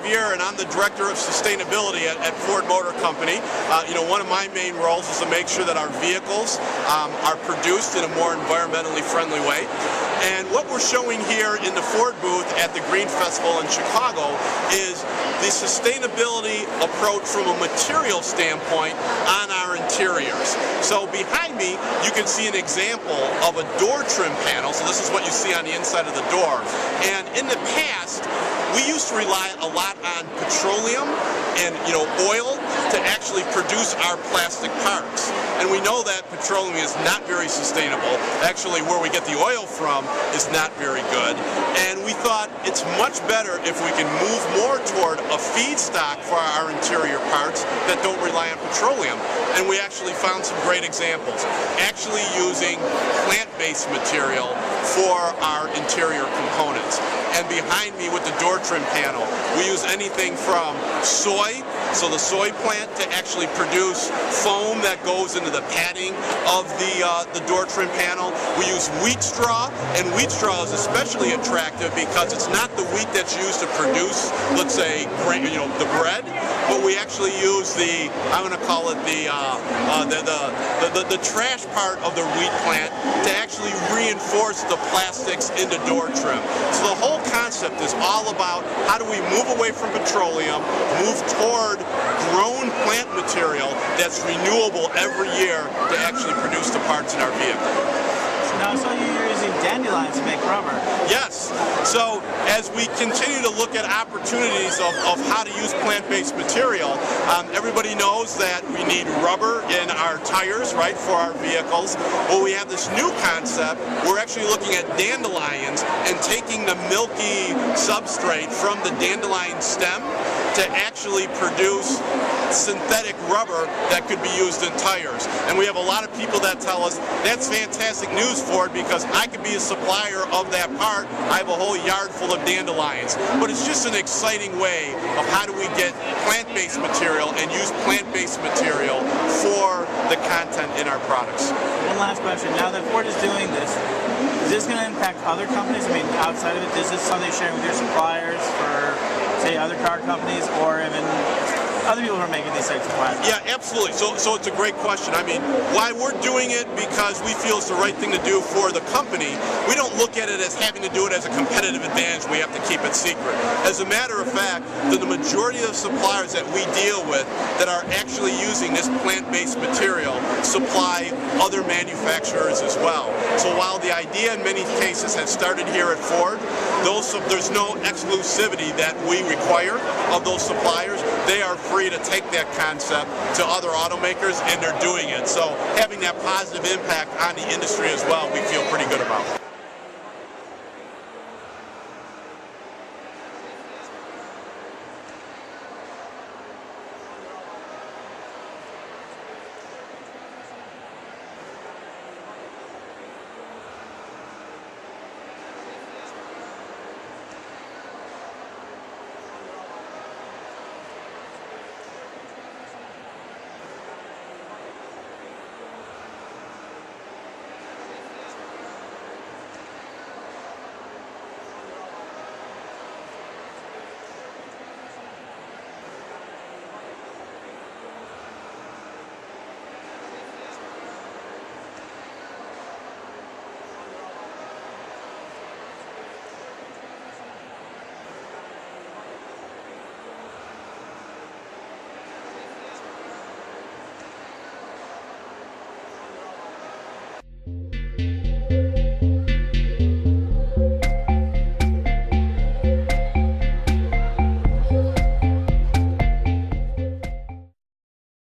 Viera, and I'm the Director of Sustainability at Ford Motor Company. One of my main roles is to make sure that our vehicles are produced in a more environmentally friendly way. And what we're showing here in the Ford booth at the Green Festival in Chicago is the sustainability approach from a material standpoint on our interiors. So behind me, you can see an example of a door trim panel. So this is what you see on the inside of the door. And in the past, we used to rely a lot on petroleum and oil to actually produce our plastic parts. And we know that petroleum is not very sustainable. Actually, where we get the oil from is not very good. And we thought it's much better if we can move more toward a feedstock for our interior parts that don't rely on petroleum. And we actually found some great examples. Actually using plant-based material for our interior components. And behind me with the door trim panel, we use anything from soy, so the soy plant, to actually produce foam that goes into the padding of the door trim panel. We use wheat straw, and wheat straw is especially attractive because it's not the wheat that's used to produce, let's say, the bread, but we actually use I'm going to call it the trash part of the wheat plant to actually reinforce the plastics in the door trim. So the whole concept is all about how do we move away from petroleum, move toward grown plant material that's renewable every year to actually produce the parts in our vehicle. Now I saw you're using dandelions to make rubber. Yes. So as we continue to look at opportunities of how to use plant-based material, everybody knows that we need rubber in our tires, right, for our vehicles. Well, we have this new concept. We're actually looking at dandelions and taking the milky substrate from the dandelion stem to actually produce synthetic rubber that could be used in tires. And we have a lot of people that tell us that's fantastic news, Ford, because I could be a supplier of that part. I have a whole yard full of dandelions. But it's just an exciting way of how do we get plant-based material and use plant-based material for the content in our products. One last question. Now that Ford is doing this, is this going to impact other companies? I mean, outside of it, is this something you're sharing with your suppliers for, say, other car companies, or even other people who are making these types of products? Yeah, absolutely. So it's a great question. I mean, why we're doing it because we feel it's the right thing to do for the company. We don't look at it as having to do it as a competitive advantage. We have to keep it secret. As a matter of fact, the majority of suppliers that we deal with that are actually using this plant-based material supply other manufacturers as well. So while the idea in many cases has started here at Ford, there's no exclusivity that we require of those suppliers. They are free to take that concept to other automakers, and they're doing it. So having that positive impact on the industry as well, we feel pretty good about.